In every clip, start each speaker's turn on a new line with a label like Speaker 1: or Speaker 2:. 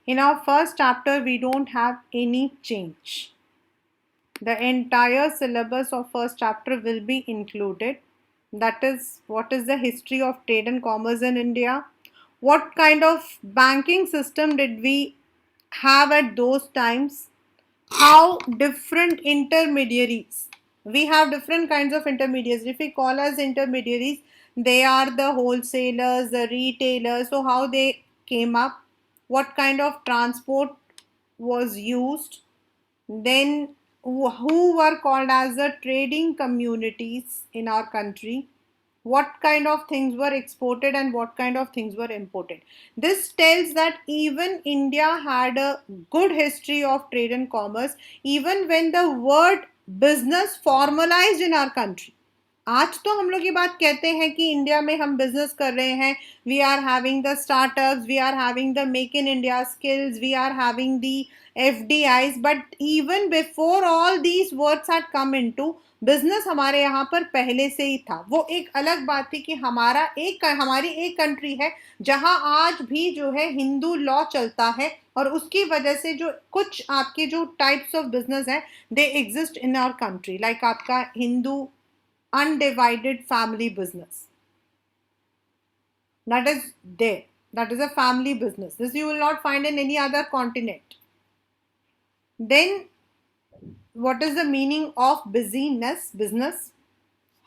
Speaker 1: In our first chapter, we don't have any change. The entire syllabus of first chapter will be included. That is, what is the history of trade and commerce in India? What kind of banking system did we have at those times? How different intermediaries, we have different kinds of intermediaries. If we call as intermediaries, they are the wholesalers, the retailers. So how they came up, what kind of transport was used, then who were called as the trading communities in our country, what kind of things were exported and what kind of things were imported. This tells that even India had a good history of trade and commerce, even when the word business formalized in our country. आज तो हम लोग ये बात कहते हैं कि India में हम बिजनेस कर रहे हैं, we are having the startups, we are having the make in India skills, we are having the FDIs, but even before all these words had come into, business हमारे यहाँ पर पहले से ही था. वो एक अलग बात थी कि हमारी एक कंट्री है जहां आज भी जो है हिंदू लॉ चलता है, और उसकी वजह से जो कुछ आपके जो टाइप्स ऑफ बिजनेस है they exist in our country, like आपका Hindu undivided family business. That is there. That is a family business. This you will not find in any other continent. Then, what is the meaning of busyness, business?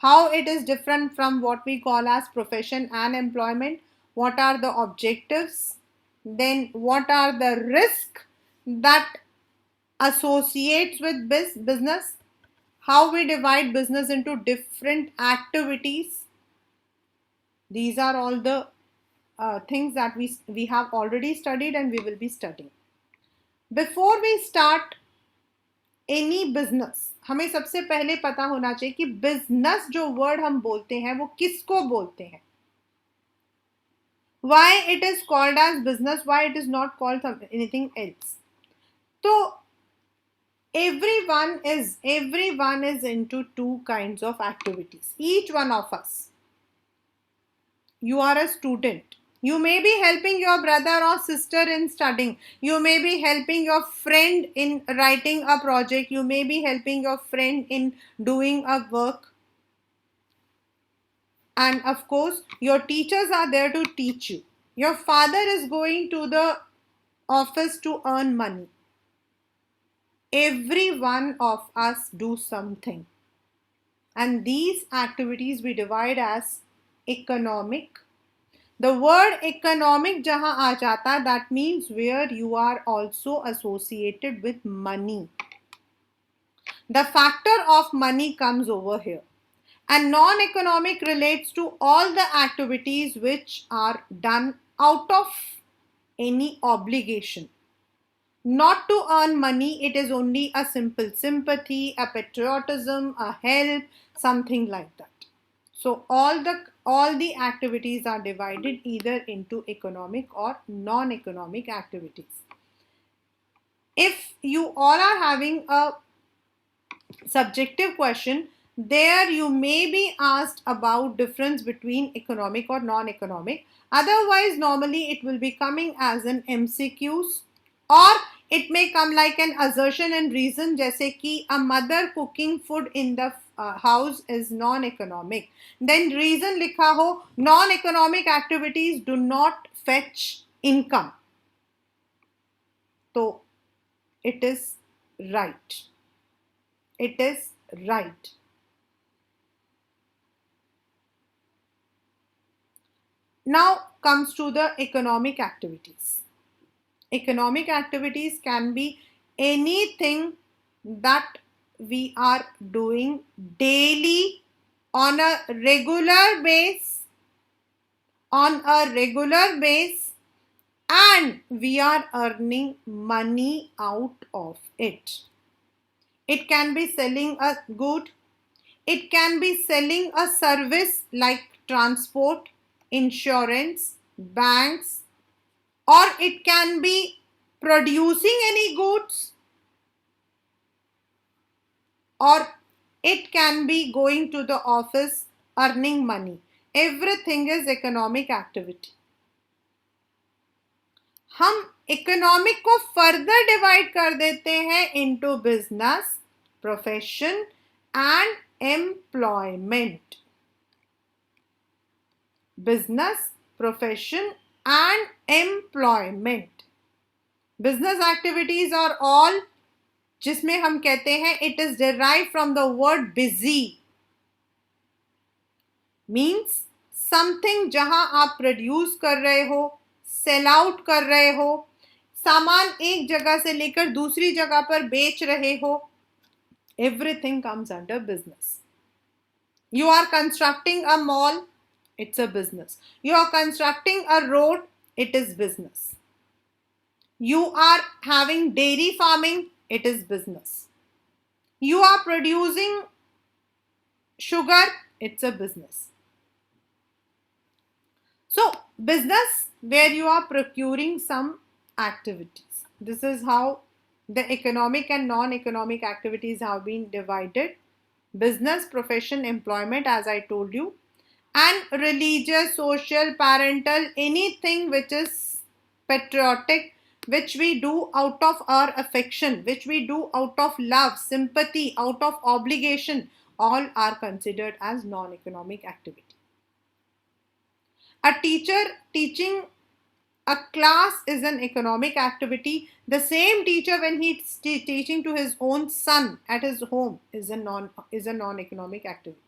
Speaker 1: How it is different from what we call as profession and employment? What are the objectives? Then, what are the risks that associates with business? How we divide business into different activities. These are all the things that we have already studied and we will be studying. Before we start any business, हमें सबसे पहले पता होना चाहिए कि business जो word हम बोलते हैं वो किसको बोलते हैं. Why it is called as business, why it is not called anything else. So everyone is into two kinds of activities. Each one of us. You are a student. You may be helping your brother or sister in studying. You may be helping your friend in writing a project. You may be helping your friend in doing a work. And of course, your teachers are there to teach you. Your father is going to the office to earn money. Every one of us do something. And these activities we divide as economic. The word economic jahan aa jata, that means where you are also associated with money. The factor of money comes over here. And non-economic relates to all the activities which are done out of any obligation. Not to earn money, it is only a simple sympathy, a patriotism, a help, something like that. So all the activities are divided either into economic or non-economic activities. If you all are having a subjective question, there you may be asked about difference between economic or non-economic. Otherwise, normally it will be coming as an MCQs, or it may come like an assertion and reason, जैसे कि a mother cooking food in the house is non-economic. Then reason लिखा हो, non-economic activities do not fetch income. So it is right. It is right. Now comes to the economic activities. Economic activities can be anything that we are doing daily on a regular base, and we are earning money out of it. It can be selling a good, it can be selling a service like transport, insurance, banks, or it can be producing any goods, or it can be going to the office earning money. Everything is economic activity. हम economic को further divide कर देते हैं into business, profession and employment. Business, profession and employment. Business activities are all जिसमें हम कहते हैं it is derive from the word busy. Means something जहां आप प्रोड्यूस कर रहे हो, सेल आउट कर रहे हो, सामान एक जगह से लेकर दूसरी जगह पर बेच रहे हो. Everything comes under business. You are constructing a mall, it's a business. You are constructing a road, it is business. You are having dairy farming, it is business. You are producing sugar, it's a business. So business where you are procuring some activities. This is how the economic and non-economic activities have been divided. Business, profession, employment, as I told you, and religious, social, parental, anything which is patriotic, which we do out of our affection, which we do out of love, sympathy, out of obligation, all are considered as non-economic activity. A teacher teaching a class is an economic activity. The same teacher, when he's teaching to his own son at his home, is a non-economic activity.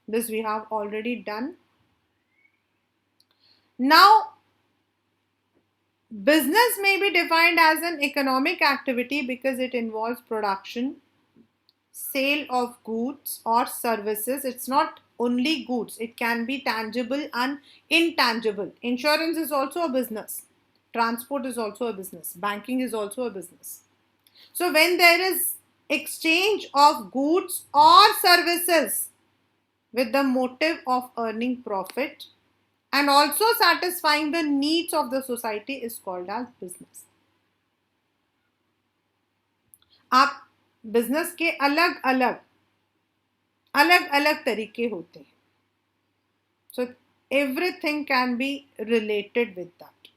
Speaker 1: This we have already done. Now, business may be defined as an economic activity because it involves production, sale of goods or services. It's not only goods, it can be tangible and intangible. Insurance is also a business. Transport is also a business. Banking is also a business. So when there is exchange of goods or services with the motive of earning profit and also satisfying the needs of the society is called as business. आप business के अलग अलग तरीके होते हैं. So everything can be related with that.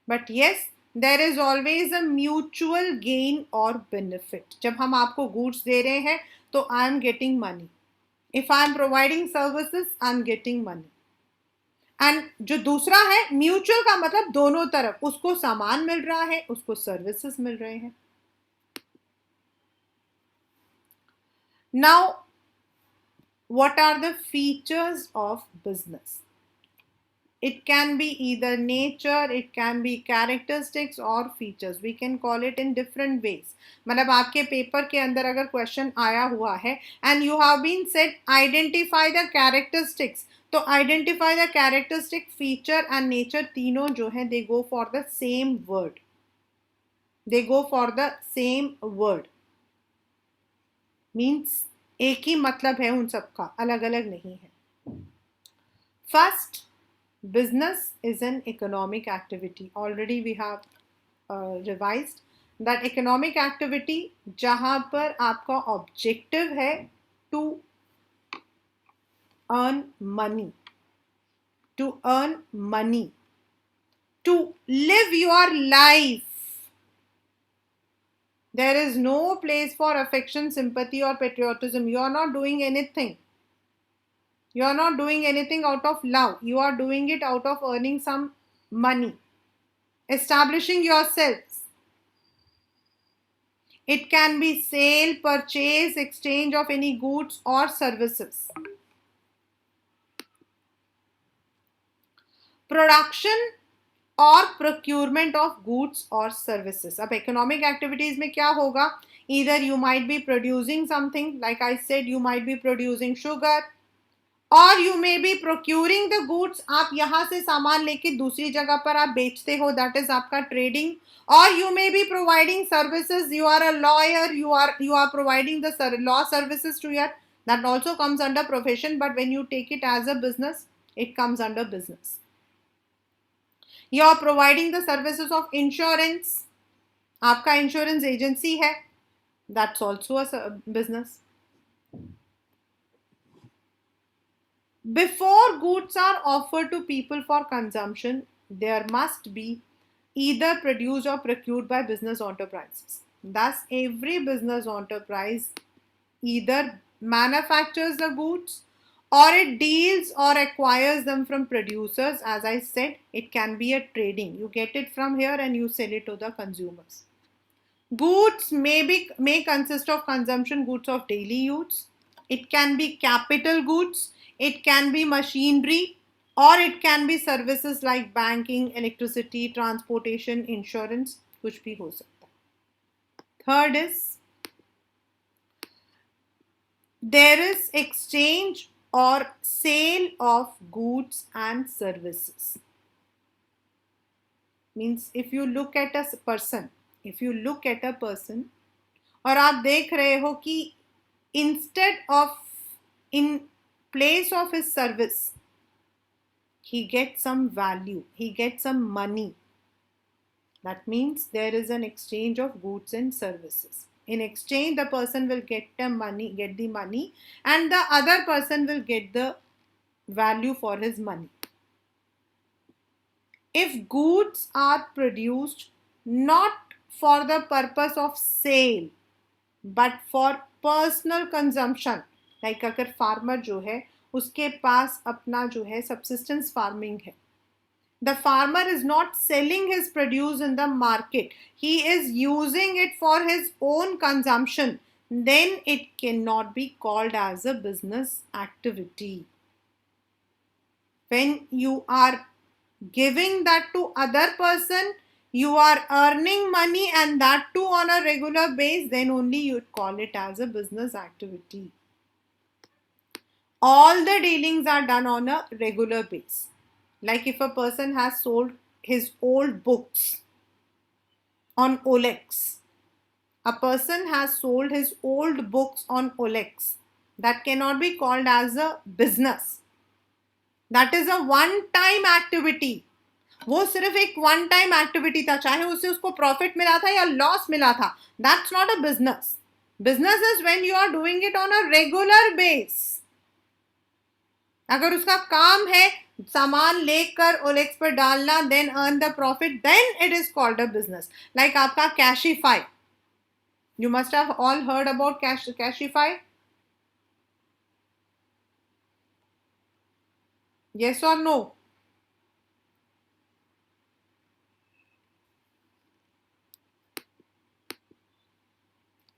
Speaker 1: But yes, there is always a mutual gain or benefit. जब हम आपको goods दे रहे हैं तो I am getting money. If I am providing services, I am getting money. And जो दूसरा है mutual का मतलब दोनों तरफ, उसको सामान मिल रहा है, उसको सर्विसेज मिल रहे हैं. Now what are the features of business? It can be either nature, it can be characteristics or features. We can call it in different ways. मतलब आपके पेपर के अंदर अगर क्वेश्चन आया हुआ है and you have been said identify the characteristics, तो identify the characteristic, feature and nature तीनों जो है they go for the same word. They go for the same word. Means एक ही मतलब है उन सबका, अलग अलग नहीं है. First, business is an economic activity. Already we have revised that economic activity जहां पर आपका objective है to earn money, to live your life. There is no place for affection, sympathy or patriotism. You are not doing anything. You are not doing anything out of love. You are doing it out of earning some money, establishing yourselves. It can be sale, purchase, exchange of any goods or services. Production और procurement of goods or services. अब economic activities में क्या होगा? Either you might be producing something, like I said, you might be producing sugar, और you may be procuring the goods. आप यहाँ से सामान लेके दूसरी जगह पर आप बेचते हो, that is आपका trading. Or you may be providing services. You are a lawyer. You are providing the law services to your. That also comes under profession. But when you take it as a business, it comes under business. You are providing the services of insurance. आपका insurance agency है. That's also a business. Before goods are offered to people for consumption, there must be either produced or procured by business enterprises. Thus, every business enterprise either manufactures the goods or it deals or acquires them from producers. As I said, it can be a trading. You get it from here and you sell it to the consumers. Goods may consist of consumption goods of daily use. It can be capital goods. It can be machinery, or it can be services like banking, electricity, transportation, insurance, कुछ भी हो सकता है. Third is there is exchange or sale of goods and services. Means if you look at a person, और आप देख रहे हो कि instead of in place of his service he gets some value, he gets some money. That means there is an exchange of goods and services. In exchange, the person will get the money, and the other person will get the value for his money. If goods are produced not for the purpose of sale but for personal consumption, like अगर farmer जो है उसके पास अपना जो है subsistence farming है, the farmer is not selling his produce in the market, he is using it for his own consumption, then it cannot be called as a business activity. When you are giving that to other person, you are earning money, and that too on a regular base, then only you call it as a business activity. All the dealings are done on a regular base. Like if a person has sold his old books on OLX, a person has sold his old books on OLX, that cannot be called as a business. That is a one time activity. वो सिर्फ एक one time activity था, चाहे उससे उसको profit मिला था या लॉस मिला था. That's not a business. Business is when you are doing it on a regular base. अगर उसका काम है सामान लेकर ओलेक्स पर डालना, then earn the profit, then it is called a business. Like आपका Cashify, you must have all heard about Cashify. yes or no?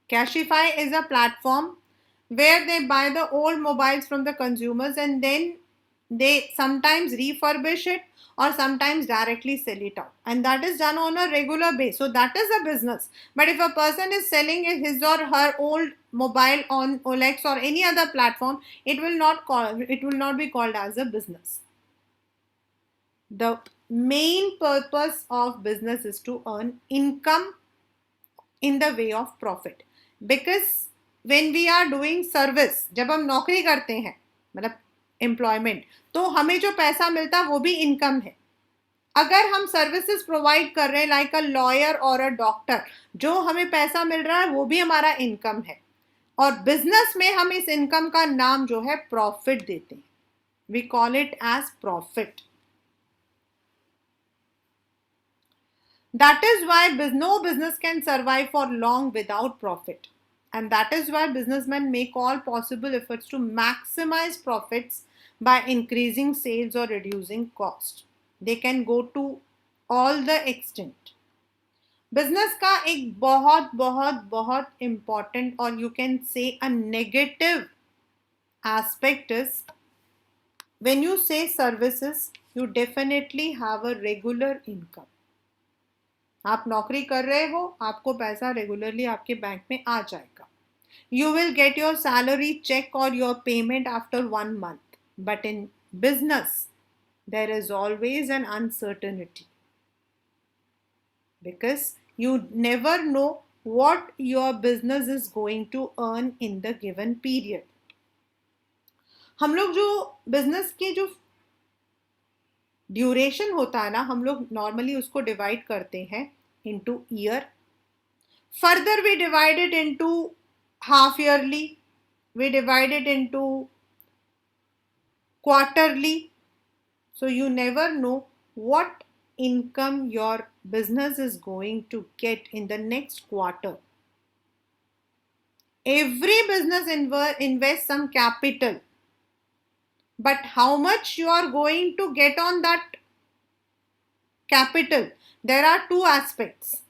Speaker 1: Cashify is a platform where they buy the old mobiles from the consumers and then they sometimes refurbish it or sometimes directly sell it out, and that is done on a regular basis. So that is a business. But if a person is selling his or her old mobile on OLX or any other platform, it will not be called as a business. The main purpose of business is to earn income in the way of profit. Because when we are doing service, जब हम नौकरी करते हैं मतलब employment, तो हमें जो पैसा मिलता है वो भी इनकम है. अगर हम सर्विसेज प्रोवाइड कर रहे हैं लाइक अ लॉयर और अ डॉक्टर, जो हमें पैसा मिल रहा है वो भी हमारा इनकम है. और बिजनेस में हम इस इनकम का नाम जो है प्रॉफिट देते हैं. We call it as profit. That is why no business can survive for long without profit. And that is why businessmen make all possible efforts to maximize profits by increasing sales or reducing cost. They can go to all the extent. Business का एक बहुत बहुत बहुत important और you can say a negative aspect is when you say services, you definitely have a regular income. आप नौकरी कर रहे हो, आपको पैसा रेगुलरली आपके बैंक में आ जाएगा. You will get your salary cheque और your payment after 1 month. But in business there is always an uncertainty because you never know what your business is going to earn in the given period. हम लोग जो business की जो duration होता है ना, हम लोग नॉर्मली उसको डिवाइड करते हैं into year. Further we divide it into half yearly, we divide it into quarterly. So you never know what income your business is going to get in the next quarter. Every business invests some capital, but how much you are going to get on that capital? There are two aspects.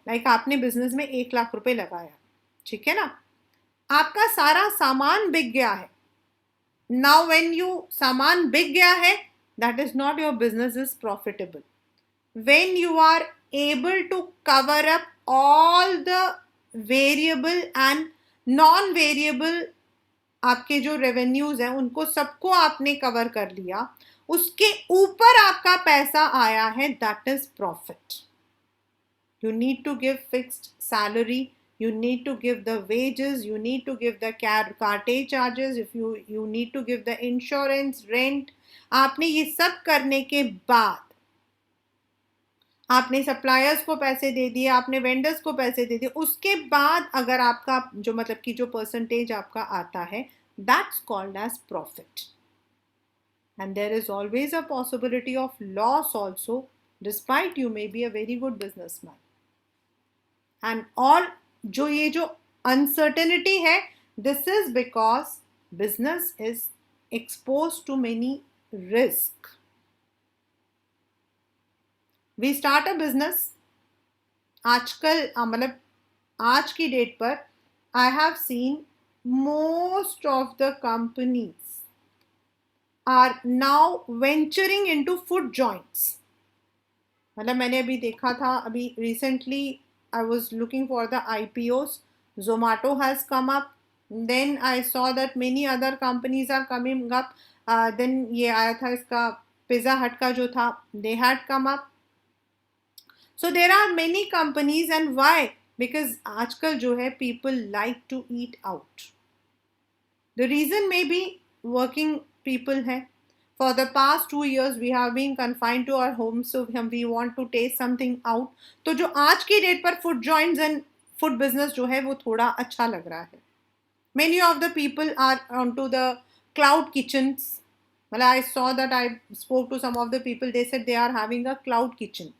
Speaker 1: Like आपने business में 1 लाख रुपए लगाया, ठीक है ना, आपका सारा सामान बिक गया है. Now when you सामान बिक गया है, that is not your business is profitable. When you are able to cover up all the variable and non-variable आपके जो रेवेन्यूज हैं उनको सबको आपने कवर कर लिया, उसके ऊपर आपका पैसा आया है, that is profit. You need to give fixed salary, you need to give the wages, you need to give the cartage charges, if you need to give the insurance, rent. आपने ये सब करने के बाद आपने सप्लायर्स को पैसे दे दिए, आपने वेंडर्स को पैसे दे दिए, उसके बाद अगर आपका जो मतलब कि जो परसेंटेज आपका आता है, that's called as profit. And there is always a possibility of loss also, despite you may be a very good businessman. And all जो ये जो uncertainty है, this is because business is exposed to many risk. We start a business. आजकल मतलब आज की date पर I have seen most of the companies are now venturing into food joints. मतलब मैंने अभी देखा था, अभी recently I was looking for the IPOs. Zomato has come up. Then I saw that many other companies are coming up. Then ये आया था इसका Pizza Hut का जो था, they had come up. So there are many companies, and why? Because आजकल जो है people like to eat out. The reason may be working people है. For the past 2 years we have been confined to our homes, so we want to taste something out. तो जो आज की date पर food joints and food business जो है वो थोड़ा अच्छा लग रहा है. Many of the people are onto the cloud kitchens. Well, I saw that, I spoke to some of the people, they said they are having a cloud kitchen.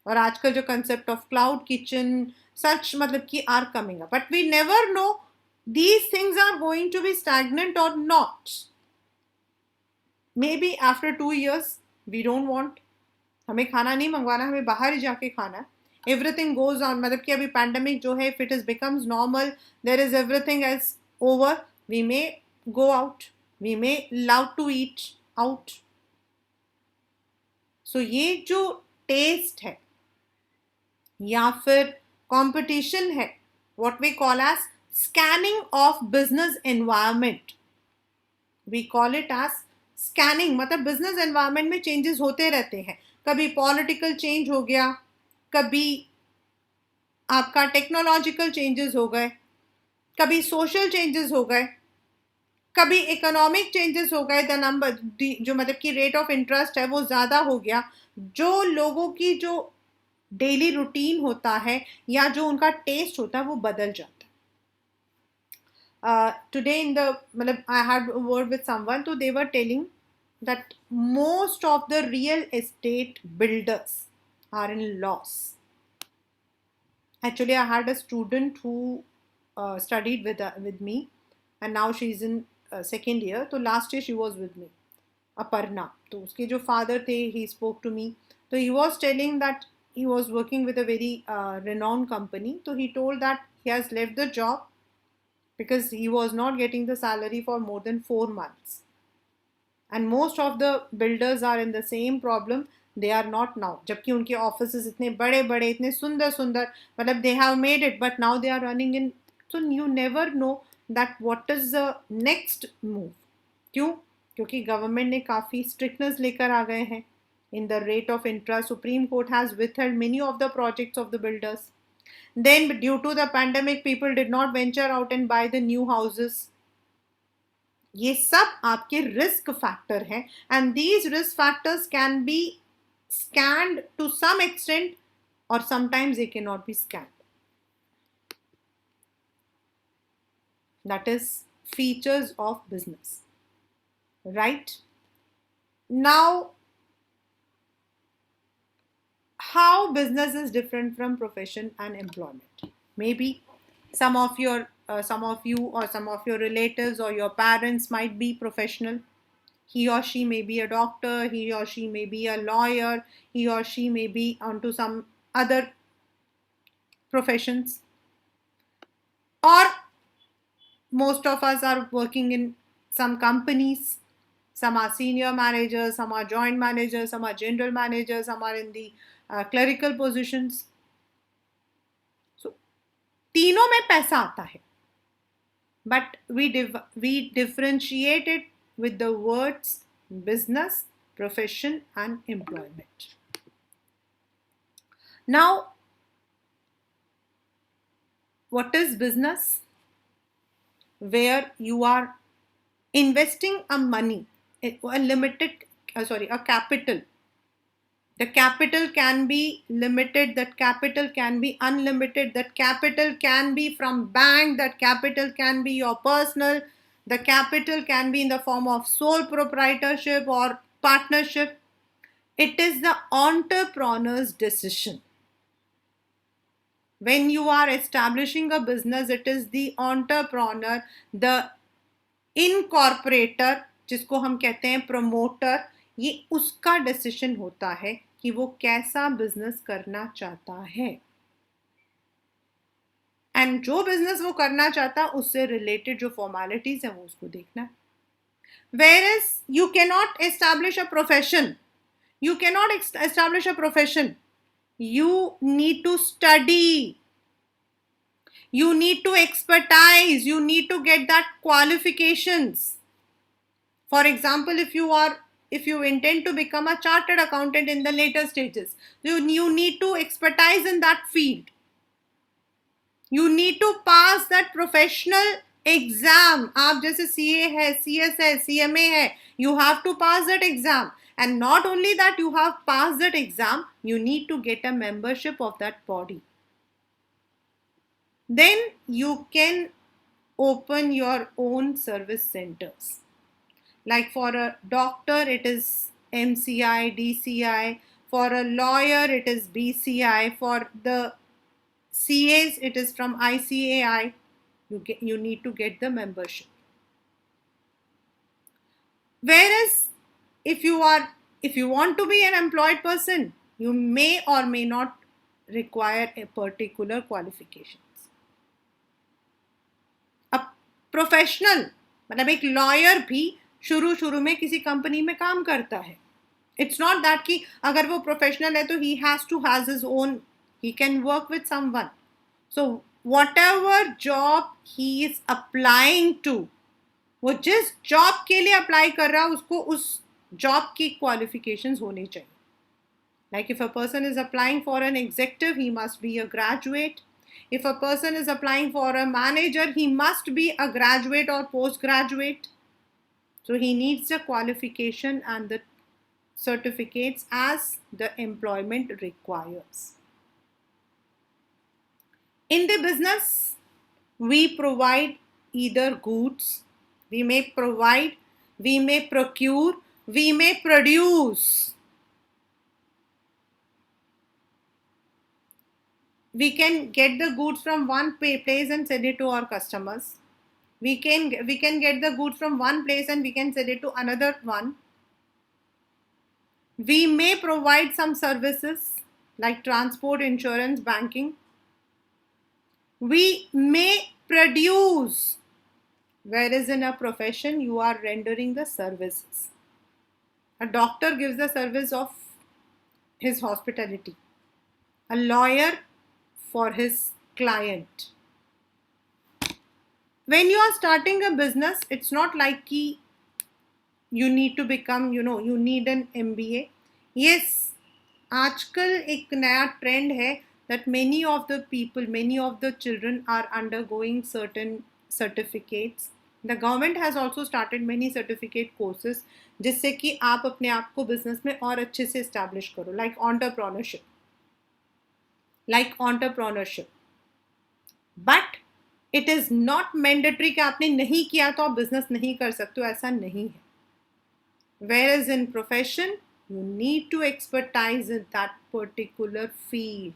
Speaker 1: और आजकल जो concept of cloud kitchen such मतलब कि are coming up. But we never know these things are going to be stagnant or not. Maybe after 2 years we don't want, हमें खाना नहीं मंगवाना, हमें बाहर ही जाके खाना है. Everything goes on, मतलब कि अभी pandemic जो है, if it is becomes normal, there is everything else over, we may go out, we may love to eat out. So ये जो taste है या फिर competition है, what we call as scanning of business environment, we call it as scanning. मतलब business environment में changes होते रहते हैं. कभी पॉलिटिकल चेंज हो गया, कभी आपका टेक्नोलॉजिकल चेंजेस हो गए, कभी सोशल चेंजेस हो गए, कभी इकोनॉमिक चेंजेस हो गए. द नंबर जो मतलब कि रेट ऑफ इंटरेस्ट है वो ज़्यादा हो गया. जो लोगों की जो डेली रूटीन होता है या जो उनका टेस्ट होता है वो बदल जाता है. Today in the I had a word with someone, so they were telling that most of the real estate builders are in loss. Actually, I had a student who studied with me, and now she's in second year. So last year she was with me, Aparna. So उसके जो father थे, he spoke to me. So he was telling that he was working with a very renowned company. So he told that he has left the job because he was not getting the salary for more than 4 months. And most of the builders are in the same problem. They are not now. जबकि उनके offices इतने बड़े बड़े, इतने सुंदर सुंदर, मतलब they have made it, but now they are running in. So you never know that what is the next move. क्यों? क्योंकि government ने काफ़ी strictness लेकर आ गए हैं in the rate of interest. Supreme Court has withheld many of the projects of the builders. Then due to the pandemic, people did not venture out and buy the new houses. ये सब आपके risk factor हैं, and these risk factors can be scanned to some extent, or sometimes they cannot be scanned. That is features of business, right? Now how business is different from profession and employment. Maybe some of your some of you or some of your relatives or your parents might be professional. He or she may be a doctor, he or she may be a lawyer, he or she may be onto some other professions, or most of us are working in some companies. Some are senior managers, some are joint managers, some are general managers, some are in the clerical positions. So तीनों में पैसा आता है, but we differentiate it with the words business, profession, and employment. Now, what is business? Where you are investing a money, a capital. The capital can be limited, that capital can be unlimited, that capital can be from bank, that capital can be your personal, the capital can be in the form of sole proprietorship or partnership. It is the entrepreneur's decision. When you are establishing a business, it is the entrepreneur, the इनकॉर्पोरेटर, जिसको हम कहते हैं promoter, ये उसका decision होता है कि वो कैसा बिजनेस करना चाहता है, एंड जो बिजनेस वो करना चाहता है उससे रिलेटेड जो फॉर्मेलिटीज है वो उसको देखना है. Whereas you cannot establish a profession, you cannot establish a profession, you need to study, you need to expertise, you need to get that qualifications. For example, if you intend to become a chartered accountant in the later stages, you need to expertise in that field. You need to pass that professional exam. आप जैसे CA है, CS है, CMA है, you have to pass that exam. And not only that, you have passed that exam, you need to get a membership of that body. Then you can open your own service centers. Like for a doctor, it is MCI, DCI. For a lawyer, it is BCI. For the CAs, it is from ICAI. You need to get the membership. Whereas if you want to be an employed person, you may or may not require a particular qualifications. A professional, मतलब एक lawyer भी शुरू में किसी company में काम करता है. It's not that कि अगर वो प्रोफेशनल है तो he has his own, he can work with someone. So whatever job he is applying to, वो जिस जॉब के लिए अप्लाई कर रहा है उसको उस जॉब की क्वालिफिकेशंस होनी चाहिए. Like if a person is applying for an executive, he must be a graduate. If a person is applying for a manager, he must be a graduate or postgraduate. So he needs the qualification and the certificates as the employment requires. In the business, we provide either goods, we may provide, we may procure, we may produce. We can get the goods from one place and sell it to our customers. We can get the goods from one place and we can sell it to another one. We may provide some services like transport, insurance, banking. We may produce, whereas in a profession you are rendering the services. A doctor gives the service of his hospitality. A lawyer for his client. When you are starting a business, it's not like you need to become, you need an MBA. Yes, आजकल एक नया trend है that many of the people, many of the children are undergoing certain certificates. The government has also started many certificate courses जिससे कि आप अपने आप को business में और अच्छे से establish करो, like entrepreneurship. But it is not mandatory कि आपने नहीं किया तो आप business नहीं कर सकते हो, ऐसा नहीं है. Whereas in profession, You need to expertise in that particular field.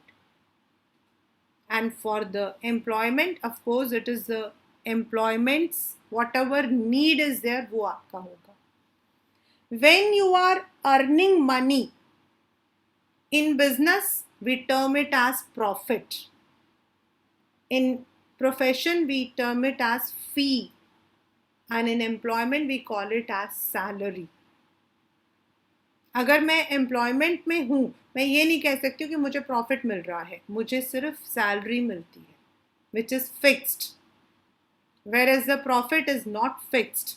Speaker 1: And for the employment, of course, it is the employment's whatever need is there, वो आपका होगा. When you are earning money in business, we term it as profit. In profession, we term it as fee. And in employment, we call it as salary. अगर मैं employment में हूँ, मैं ये नहीं कह सकती हूँ कि मुझे प्रॉफिट मिल रहा है, मुझे सिर्फ सैलरी मिलती है, which is fixed, whereas the profit is not fixed.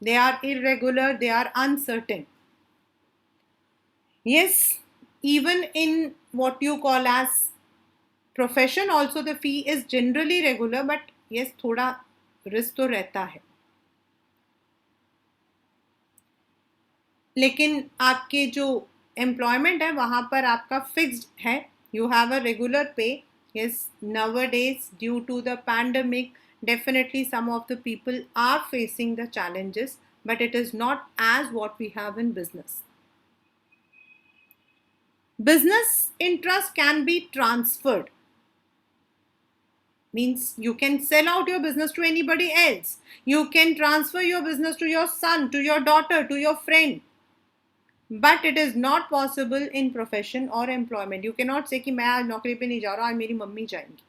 Speaker 1: They are irregular, they are uncertain. Yes, even in what you call as profession also the fee is generally regular, but yes, थोड़ा risk तो रहता है. लेकिन आपके जो employment है वहाँ पर आपका फिक्स्ड है. यू हैव अ रेगुलर पे. Yes, nowadays due to the pandemic, definitely some of the people are facing the challenges, but it is not as what we have in business. Business interest can be transferred. Means you can sell out your business to anybody else. You can transfer your business to your son, to your daughter, to your friend. But it is not possible in profession or employment. You cannot say कि मैं आज नौकरी पे नहीं जा रहा, आज मेरी मम्मी जाएंगी.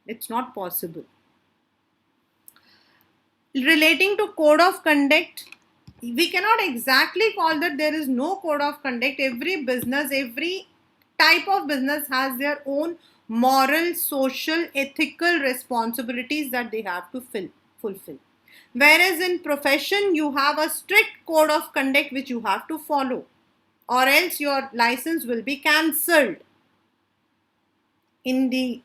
Speaker 1: It's not possible. Relating to code of conduct, we cannot exactly call that there is no code of conduct. Every business, every type of business has their own moral, social, ethical responsibilities that they have to fulfill. Whereas in profession, you have a strict code of conduct which you have to follow, or else your license will be cancelled. In the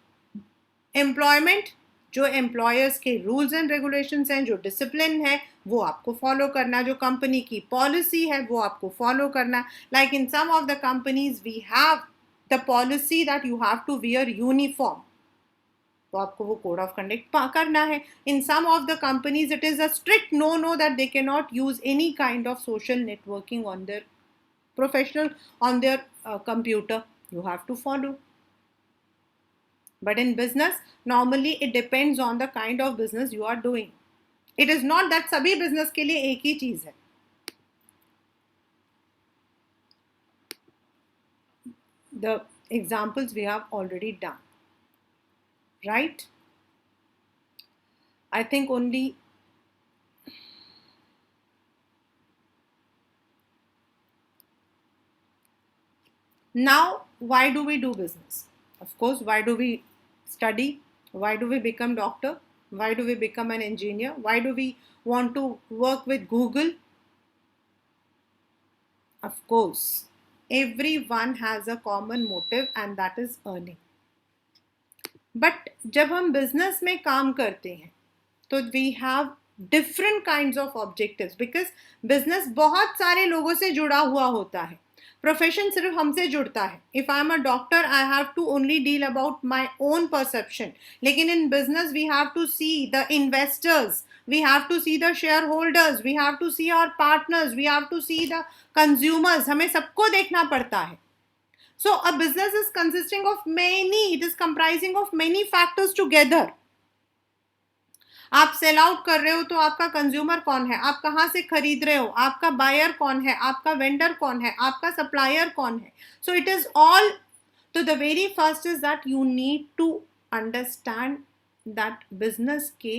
Speaker 1: employment, जो employers के rules and regulations हैं, जो discipline है, वो आपको follow करना. जो company की पॉलिसी है वो आपको फॉलो करना. Like in some of the companies we have the policy that you have to wear uniform, तो आपको वो कोड ऑफ कंडक्ट करना है. In some of the companies it is a strict no that they can not use any kind of social networking on their professional, on their computer. You have to follow. But in business, normally it depends on the kind of business you are doing. It is not that सभी business के लिए एक ही चीज है. The examples we have already done, right? I think only now, why do we do business? Of course, why do we study? Why do we become doctor? Why do we become an engineer? Why do we want to work with Google? Of course, everyone has a common motive and that is earning. But जब हम business में काम करते हैं तो we have different kinds of objectives, because business बहुत सारे लोगों से जुड़ा हुआ होता है. प्रोफेशन सिर्फ हमसे जुड़ता है. If I am a doctor, I have to only deal about my own perception. लेकिन in business we have to see the investors, we have to see the shareholders, we have to see our partners, we have to see the consumers. हमें सबको देखना पड़ता है. So a business is consisting of many, it is comprising of many factors together. आप sell out कर रहे हो तो आपका कंज्यूमर कौन है, आप कहाँ से खरीद रहे हो, आपका बायर कौन है, आपका वेंडर कौन है, आपका सप्लायर कौन है. So it is all. तो the very first is that you need to understand that business के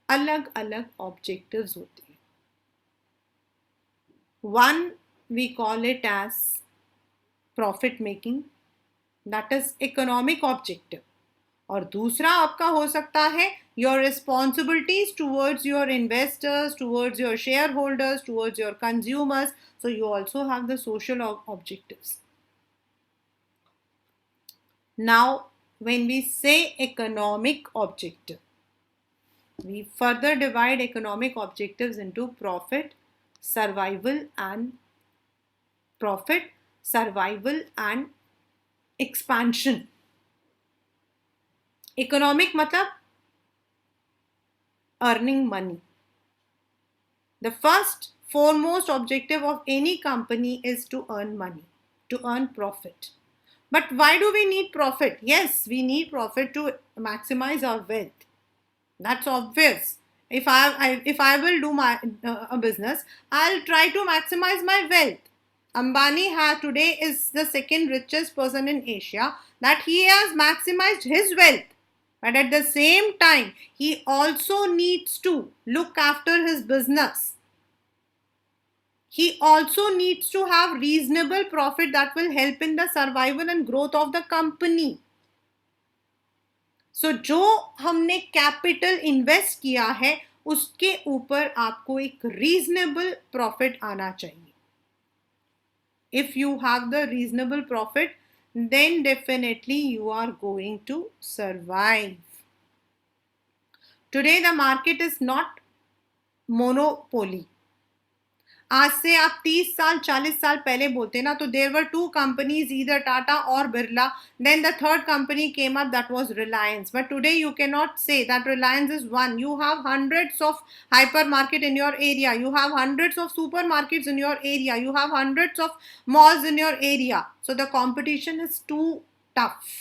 Speaker 1: अलग अलग ऑब्जेक्टिव्स होते हैं. One we call it as profit making, that is economic objective. और दूसरा आपका हो सकता है your responsibilities towards your investors, towards your shareholders, towards your consumers. So you also have the social objectives. Now, when we say economic objective, we further divide economic objectives into profit, survival and expansion. Economic मतलब earning money. The first foremost objective of any company is to earn money, to earn profit. But why do we need profit? Yes, we need profit to maximize our wealth. That's obvious. If I will do my a business, I'll try to maximize my wealth. Ambani has today is the second richest person in Asia, that he has maximized his wealth. But at the same time, he also needs to look after his business. He also needs to have reasonable profit that will help in the survival and growth of the company. सो जो हमने capital invest किया है उसके ऊपर आपको एक reasonable profit आना चाहिए. If you have the reasonable profit, then definitely you are going to survive. Today the market is not monopoly. आज से आप 30 साल 40 साल पहले बोलते ना, तो there were two companies, either Tata और Birla. Then the third company came up, that was Reliance. But today you can not say that Reliance is one. You have hundreds of hyper market in your area, you have hundreds of super markets in your area, you have hundreds of malls in your area. So the competition is too tough.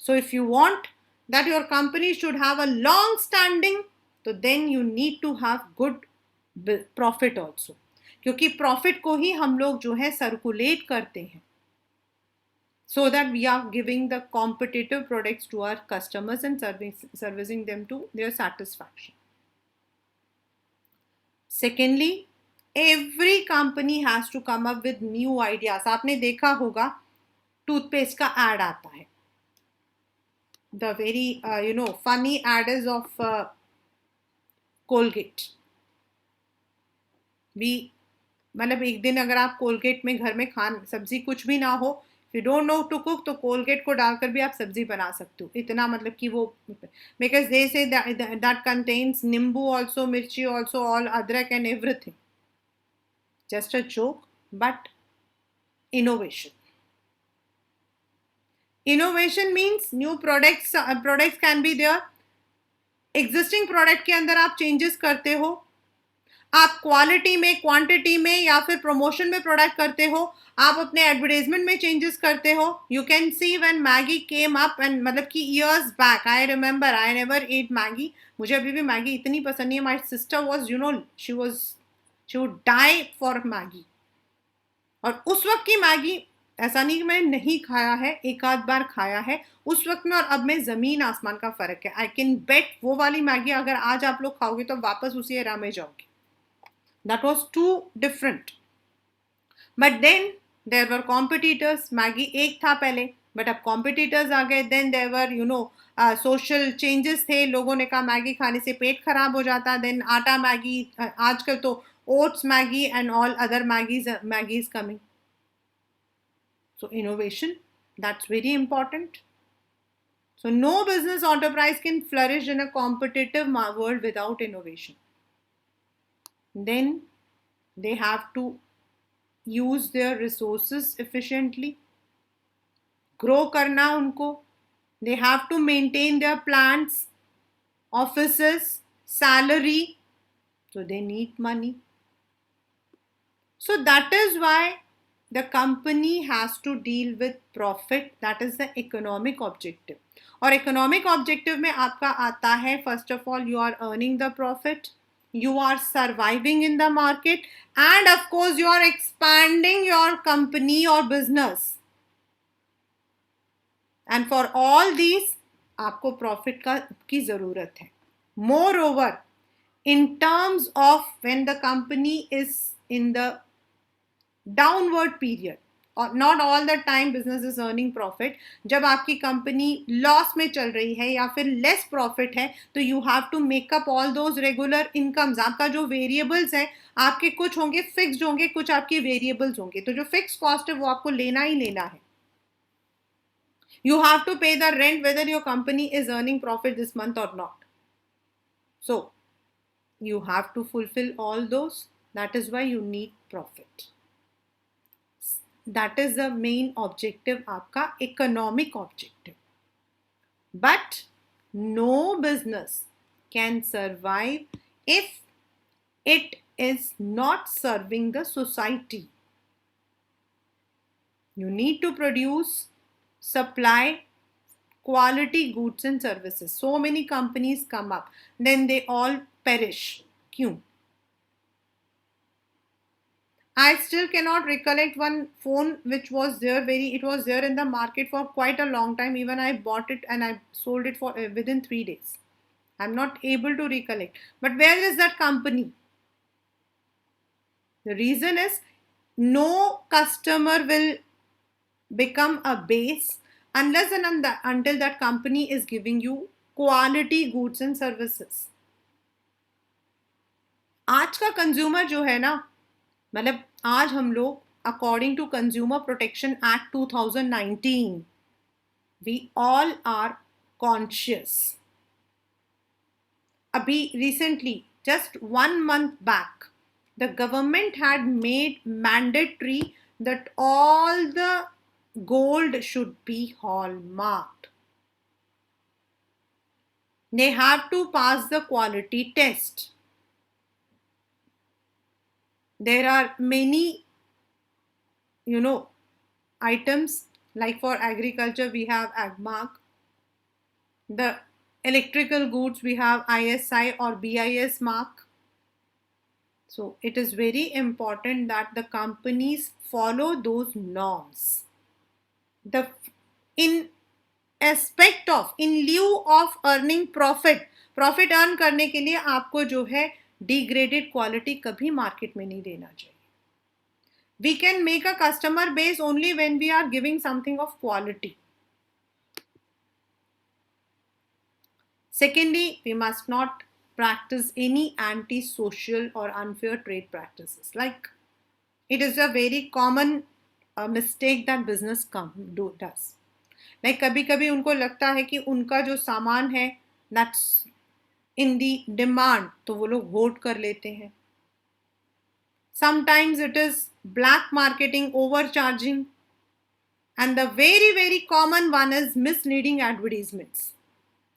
Speaker 1: So if you want that your company should have a long standing, so then you need to have good profit also. क्योंकि profit को ही हम लोग जो है circulate करते हैं, so that we are giving the competitive products to our customers and servicing them to their satisfaction. Secondly, every company has to come up with new ideas. आपने देखा होगा टूथपेस्ट का एड आता है, the very funny ad is of Colgate. मतलब एक दिन अगर आप कोलगेट में घर में सब्जी कुछ भी ना हो, you don't know to cook, तो कोलगेट को डालकर भी आप सब्जी बना सकते हो. इतना मतलब कि वो, because they say that contains नींबू ऑल्सो, मिर्ची ऑल्सो, ऑल अदरक and everything. Just a joke, but innovation. Innovation means new products can be there. Existing product के अंदर आप चेंजेस करते हो, आप क्वालिटी में, क्वांटिटी में या फिर प्रमोशन में प्रोडक्ट करते हो, आप अपने एडवर्टाइजमेंट में चेंजेस करते हो. You can see when Maggi came up, and मतलब कि years back, I remember I never ate Maggi. मुझे अभी भी मैगी इतनी पसंद नहीं है. My sister was, she would die for Maggi. और उस वक्त की मैगी, ऐसा नहीं कि मैंने नहीं खाया है, एक आध बार खाया है उस वक्त में और अब में जमीन आसमान का फर्क है. आई कैन बेट वो वाली मैगी अगर आज आप लोग खाओगे तो वापस उसी एरा में जाओगे. That was too different. But then there were competitors. Maggi एक था पहले, but अब competitors आ गए. Then there were social changes थे. लोगों ने कहा मैगी खाने से पेट खराब हो जाता. Then आटा मैगी, आजकल तो oats Maggi and all other Maggie's coming. So innovation, that's very important. So no business enterprise can flourish in a competitive world without innovation. Then they have to use their resources efficiently, grow करना उनको. They have to maintain their plants, offices, salary, so they need money. So that is why the company has to deal with profit. That is the economic objective. और economic objective में आपका आता है, first of all you are earning the profit, you are surviving in the market, and of course you are expanding your company or business. And for all these आपको profit की जरूरत है. Moreover, in terms of when the company is in the downward period, और not all the time business is earning profit. जब आपकी company loss में चल रही है या फिर लेस प्रॉफिट है, तो you have to make up all those regular incomes. आपका जो वेरिएबल्स है, आपके कुछ होंगे फिक्स्ड होंगे, कुछ आपकी वेरिएबल्स होंगे. तो जो फिक्स कॉस्ट है वो आपको लेना ही लेना है. You have to pay the rent whether your company is earning profit this month और not. So you have to fulfil all those. That is why you need profit. That is the main objective, आपका economic objective. But no business can survive if it is not serving the society. You need to produce, supply quality goods and services. So many companies come up, then they all perish. Kyun? I still cannot recollect one phone which was there it was there in the market for quite a long time. Even I bought it and I sold it for within 3 days. I'm not able to recollect. But where is that company? The reason is no customer will become a base unless and until that company is giving you quality goods and services. आज का consumer जो है ना, मतलब आज हम लोग according to consumer protection act 2019 we all are conscious. अभी recently just 1 month back the government had made mandatory that all the gold should be hallmarked. They have to pass the quality test. There are many, items like for agriculture we have AgMark. The electrical goods we have ISI or BIS mark. So it is very important that the companies follow those norms. The in aspect of in lieu of earning profit earn करने के लिए आपको जो है degraded quality कभी market में नहीं देना चाहिए. We can make a customer base only when we are giving something of quality. Secondly, we must not practice any anti-social or unfair trade practices. Like it is a very common mistake that business does. Like कभी कभी उनको लगता है कि उनका जो सामान है that's in the demand, तो वो लोग होल्ड कर लेते हैं. Sometimes it is black marketing, overcharging, and the very very common one is misleading advertisements.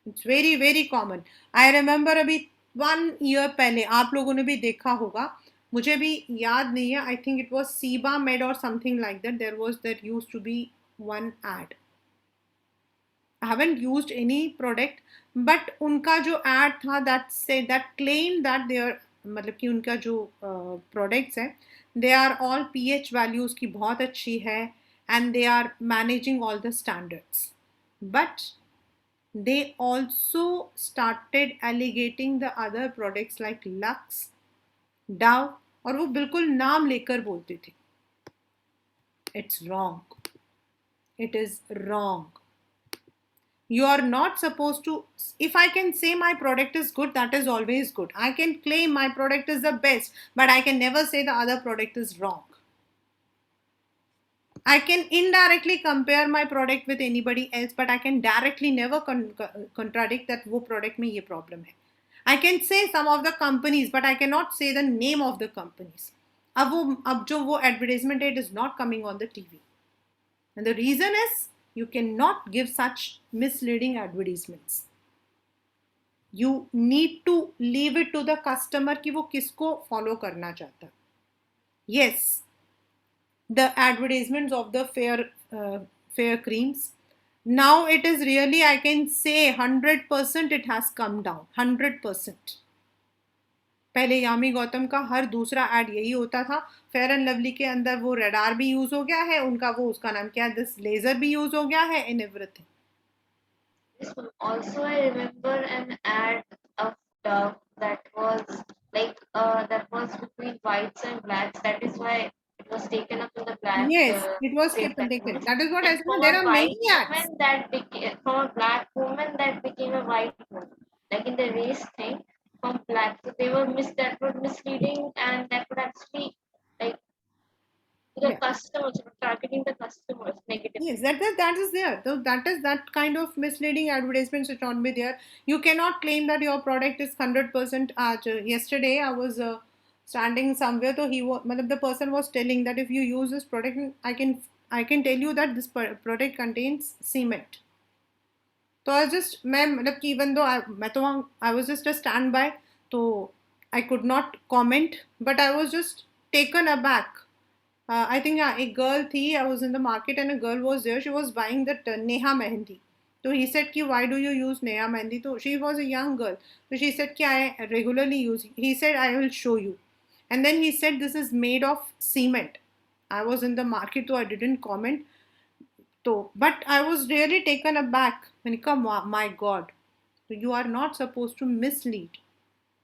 Speaker 1: It's very very common. I remember अभी 1 year पहले आप लोगों ने भी देखा होगा, मुझे भी याद नहीं है. I think it was Sebamed or something like that. There used to be one ad. I haven't used any product, but उनका जो ad था that claimed that they are मतलब कि उनका जो products है they are all pH values की बहुत अच्छी है and they are managing all the standards. But they also started alligating the other products like Lux, Dove और वो बिल्कुल नाम लेकर बोलते थे. It's wrong. It is wrong. You are not supposed to, if I can say my product is good, that is always good. I can claim my product is the best, but I can never say the other product is wrong. I can indirectly compare my product with anybody else, but I can directly never contradict that वो product में ये problem है. I can say some of the companies, but I cannot say the name of the companies. अब जो वो advertisement it is not coming on the TV. And the reason is you cannot give such misleading advertisements. You need to leave it to the customer कि वो किसको follow करना चाहता. Yes, the advertisements of the fair creams. Now it is really, I can say 100% it has come down. 100%. पहले यामी गौतम का हर दूसरा add यही होता था. फेयर एंड लवली के अंदर वो रेडार भी यूज हो गया है उनका, वो उसका नाम क्या है, दिस लेजर भी यूज हो गया है in everything.
Speaker 2: Also, I remember an ad of Dove that was between whites and blacks. That is why it was taken up in the black
Speaker 1: Yes, it was
Speaker 2: trade
Speaker 1: taken.
Speaker 2: practices.
Speaker 1: That is what I
Speaker 2: And
Speaker 1: said.
Speaker 2: from
Speaker 1: There
Speaker 2: a
Speaker 1: are many
Speaker 2: white
Speaker 1: ads.
Speaker 2: woman that became from a black woman that became a white woman, like in the race thing from black. So they were that were misleading, and that would actually like the
Speaker 1: Yeah.
Speaker 2: customers targeting the customers negatively.
Speaker 1: Yes, that is there. So that is that kind of misleading advertisements should not be there. You cannot claim that your product is 100%. Yesterday I was standing somewhere, so the person was telling that if you use this product, I can tell you that this product contains cement. तो I was just मैं मतलब कि even though I was just a standby, तो I could not comment, but I was just taken aback. I think a girl थी, I was in the market and a girl was there. She was buying that Neha Mehendi. So he said कि why do you use Neha Mehendi? So she was a young girl. So she said कि I regularly use. He said I will show you. And then he said this is made of cement. I was in the market so I didn't comment. So, but I was really taken aback. My God, you are not supposed to mislead.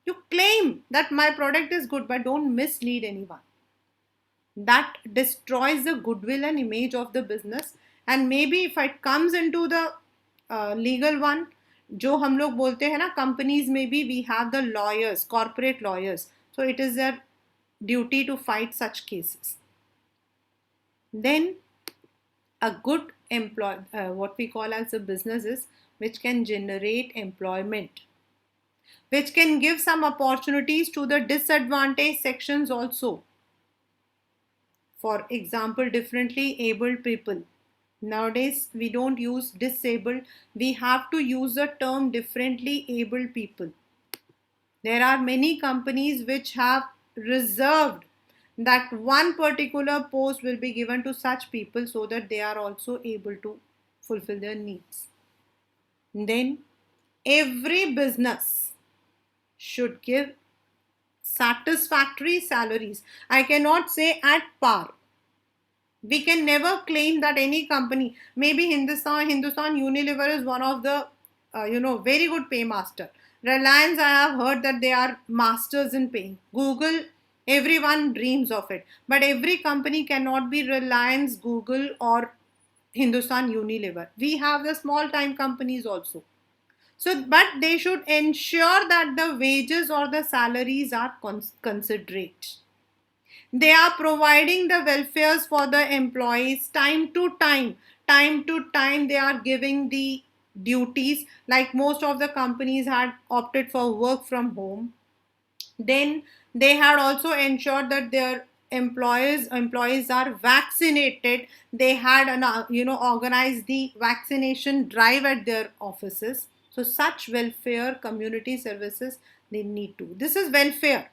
Speaker 1: You claim that my product is good, but don't mislead anyone. That destroys the goodwill and image of the business. And maybe if it comes into the legal one, जो हम लोग बोलते हैं ना, companies में भी we have the lawyers, corporate lawyers. So it is their duty to fight such cases. Then a good what we call as a businesses which can generate employment, which can give some opportunities to the disadvantaged sections also. For example, differently abled people. Nowadays, we don't use disabled, we have to use the term differently abled people. There are many companies which have reserved that one particular post will be given to such people so that they are also able to fulfill their needs. Then, every business should give satisfactory salaries. I cannot say at par. We can never claim that any company, maybe Hindustan Unilever is one of the very good paymaster. Reliance, I have heard that they are masters in paying. Google, everyone dreams of it, but every company cannot be Reliance, Google, or Hindustan Unilever. We have the small time companies also. So, but they should ensure that the wages or the salaries are considerate. They are providing the welfares for the employees time to time. Time to time, they are giving the duties. Like most of the companies had opted for work from home. Then they had also ensured that their employees are vaccinated. They had organized the vaccination drive at their offices. So such welfare community services they need to. This is welfare.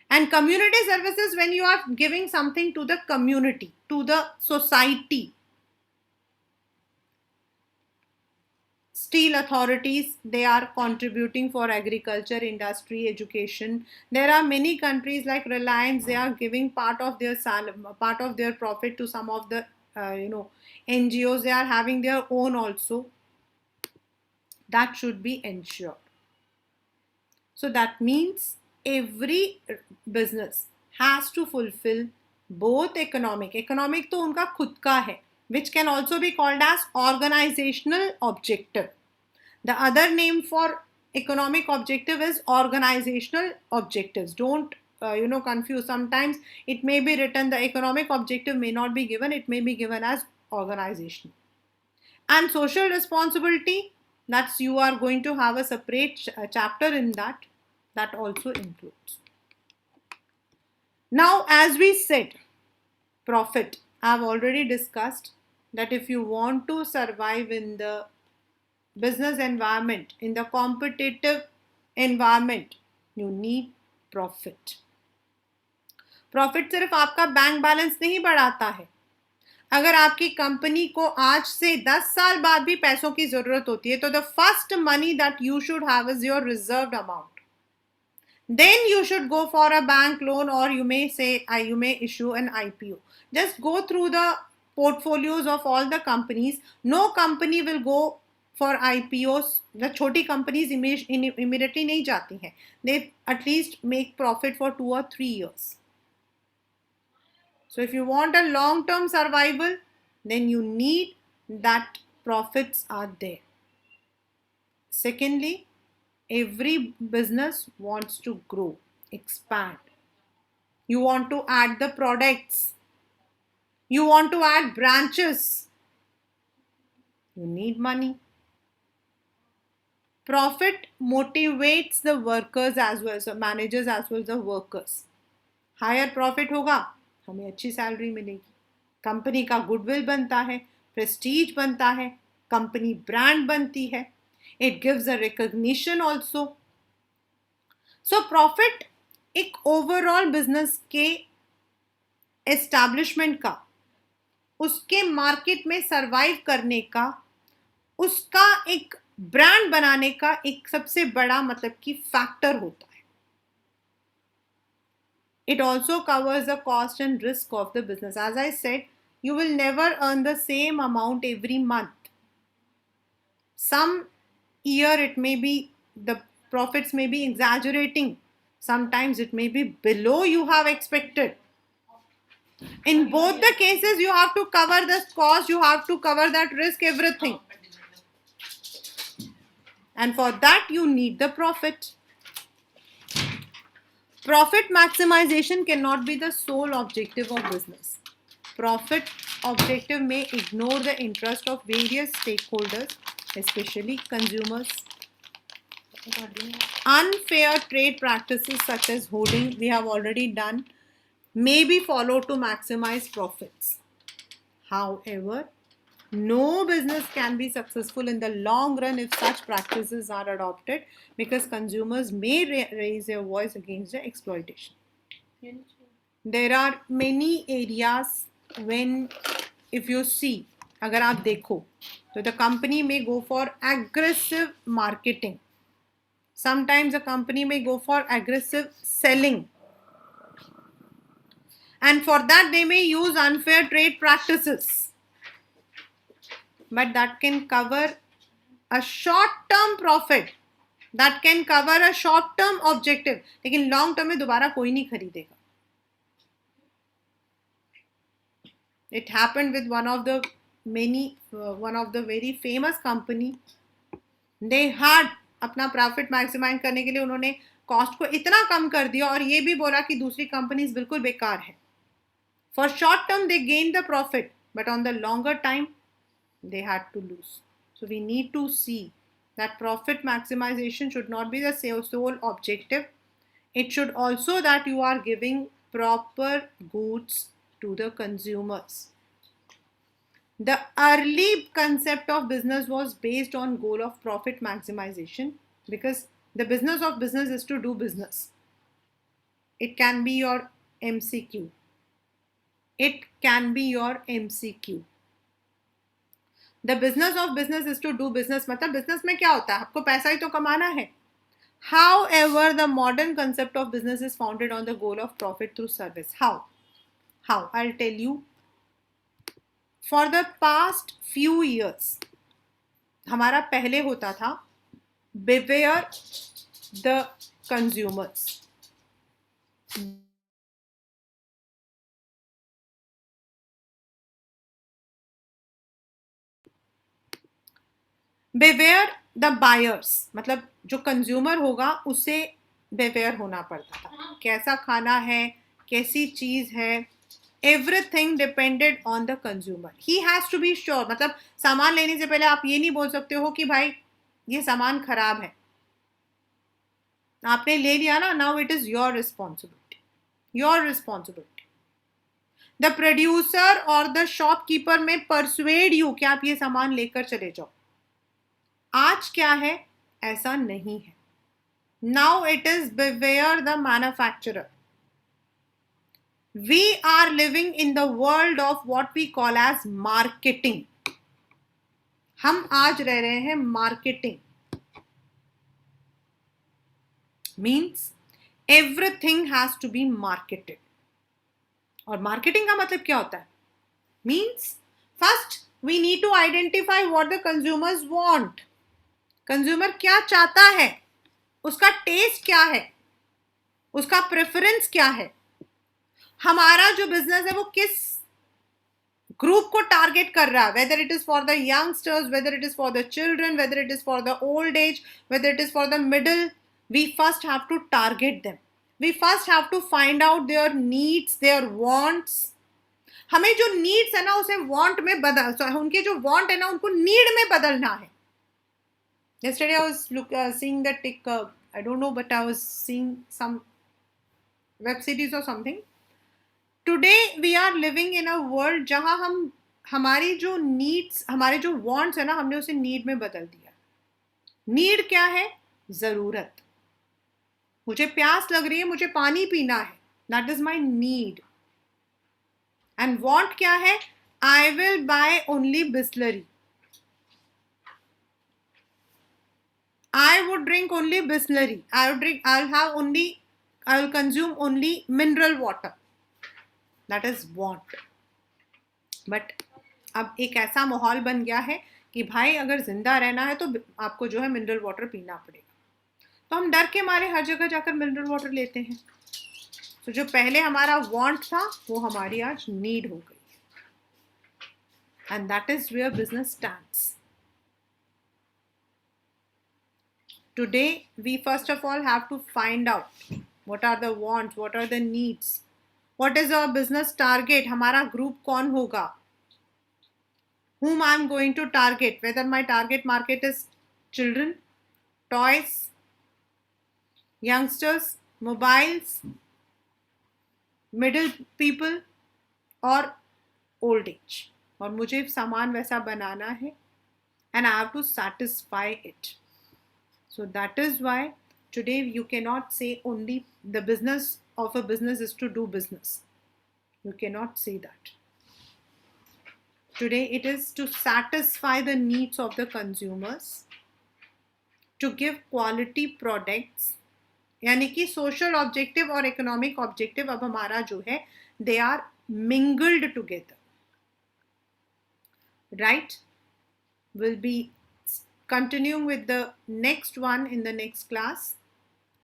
Speaker 1: And community services, when you are giving something to the community, to the society. Steel authorities, they are contributing for agriculture, industry, education. There are many countries like Reliance, they are giving part of their part of their profit to some of the NGOs. They are having their own also. That should be ensured. So that means every business has to fulfill both economic तो उनका खुद का है, which can also be called as organizational objective. The other name for economic objective is organizational objectives. Don't confuse. Sometimes it may be written, the economic objective may not be given, it may be given as organization. And social responsibility, that's you are going to have a separate chapter in that also includes. Now, as we said, profit, I've already discussed that if you want to survive in the business environment, in the competitive environment, you need profit. Profit सिर्फ आपका bank balance नहीं बढ़ाता है. अगर आपकी company को आज से 10 साल बाद भी पैसों की जरूरत होती है, तो the first money that you should have is your reserved amount. Then you should go for a bank loan, or you may say you may issue an IPO. Just go through the portfolios of all the companies. No company will go for IPOs. The छोटी companies immediately नहीं जाती हैं. They at least make profit for 2 or 3 years. So if you want a long-term survival, then you need that profits are there. Secondly, every business wants to grow, expand. You want to add the products. You want to add branches. You need money. Profit motivates the workers as well, so managers as well as the workers. Higher profit होगा, हमें अच्छी salary मिलेगी, company का goodwill बनता है, Prestige बनता है, company brand बनती है. It gives a recognition also. So profit एक ओवरऑल बिजनेस के एस्टैब्लिशमेंट का, उसके मार्केट में सरवाइव करने का, उसका एक ब्रांड बनाने का एक सबसे बड़ा मतलब कि फैक्टर होता है. It also covers the cost and risk of the business. As I said, you will never earn the same amount every month. Some year it may be, the profits may be exaggerating. Sometimes it may be below you have expected. In both the cases, you have to cover the cost, you have to cover that risk, everything. And for that, you need the profit. Profit maximization cannot be the sole objective of business. Profit objective may ignore the interest of various stakeholders, especially consumers. Unfair trade practices such as hoarding, we have already done, may be followed to maximize profits. However, no business can be successful in the long run if such practices are adopted, because consumers may raise their voice against the exploitation. There are many areas when, if you see, अगर आप देखो, तो the company may go for aggressive marketing. Sometimes a company may go for aggressive selling. And for that they may use unfair trade practices. But that can cover a short-term profit. That can cover a short-term objective. लेकिन long term में दोबारा कोई नहीं खरीदेगा. It happened with one of the very famous company. They had अपना profit maximise करने के लिए उन्होंने कॉस्ट को इतना कम कर दिया और ये भी बोला कि दूसरी कंपनीज बिल्कुल बेकार है. For short term they gain the profit, but on the longer time they had to lose. So we need to see that profit maximization should not be the sole objective. It should also that you are giving proper goods to the consumers. The early concept of business was based on goal of profit maximization, because the business of business is to do business. It can be your MCQ. It can be your MCQ. The business of business is to do business. मतलब business में क्या होता है, आपको पैसा ही तो कमाना है. However, the modern concept of business is founded on the goal of profit through service. How? I'll tell you. For the past few years, हमारा पहले होता था beware the consumers. Beware the buyers, मतलब जो कंज्यूमर होगा उसे बेवेयर होना पड़ता था. कैसा खाना है, कैसी चीज है, everything depended on the consumer. He has to be sure. मतलब सामान लेने से पहले आप ये नहीं बोल सकते हो कि भाई ये सामान खराब है. आपने ले लिया ना, now it is your responsibility. Your responsibility. The producer और द शॉपकीपर में परसुएड यू कि आप ये सामान लेकर चले जाओ. आज क्या है, ऐसा नहीं है. Now it is beware the manufacturer. We are living in the world of what we call as marketing. हम आज रह रहे हैं marketing. Means everything has to be marketed. और मार्केटिंग का मतलब क्या होता है? Means first we need to identify what the consumers want. Consumer क्या चाहता है, उसका टेस्ट क्या है, उसका प्रेफरेंस क्या है. हमारा जो बिजनेस है वो किस ग्रुप को टारगेट कर रहा है, whether it is for the youngsters, whether it is for the children, whether it is for the old age, whether it is for the middle. We first have to target them. We first have to find out their needs, their wants. हमें जो needs है ना उसे want में उनके जो want है ना उनको नीड में बदलना है. Yesterday I was seeing that I don't know, but I was seeing some web series or something. Today we are living in a world जहां हम हमारी जो needs, हमारे जो wants है ना, हमने उसे need में बदल दिया. Need क्या है? जरूरत. मुझे प्यास लग रही है, मुझे पानी पीना है, that is my need. And want क्या है? I will by only Bisleri. I would drink only Bisleri. I'll have only, I will consume only mineral water. That is want. But अब एक ऐसा माहौल बन गया है कि भाई अगर जिंदा रहना है तो आपको जो है मिनरल वाटर पीना पड़ेगा. तो हम डर के मारे हर जगह जाकर मिनरल वाटर लेते हैं. तो जो पहले हमारा वांट था वो हमारी आज नीड हो गई. And that is where business stands. Today, we first of all have to find out what are the wants, what are the needs, what is our business target, हमारा group कौन होगा, whom I am going to target, whether my target market is children, toys, youngsters, mobiles, middle people or old age. और मुझे सामान वैसा बनाना है and I have to satisfy it. So that is why today you cannot say only the business of a business is to do business. You cannot say that. Today it is to satisfy the needs of the consumers, to give quality products. यानी कि social objective और economic objective अब हमारा जो है they are mingled together. Right? We'll be continuing with the next one in the next class.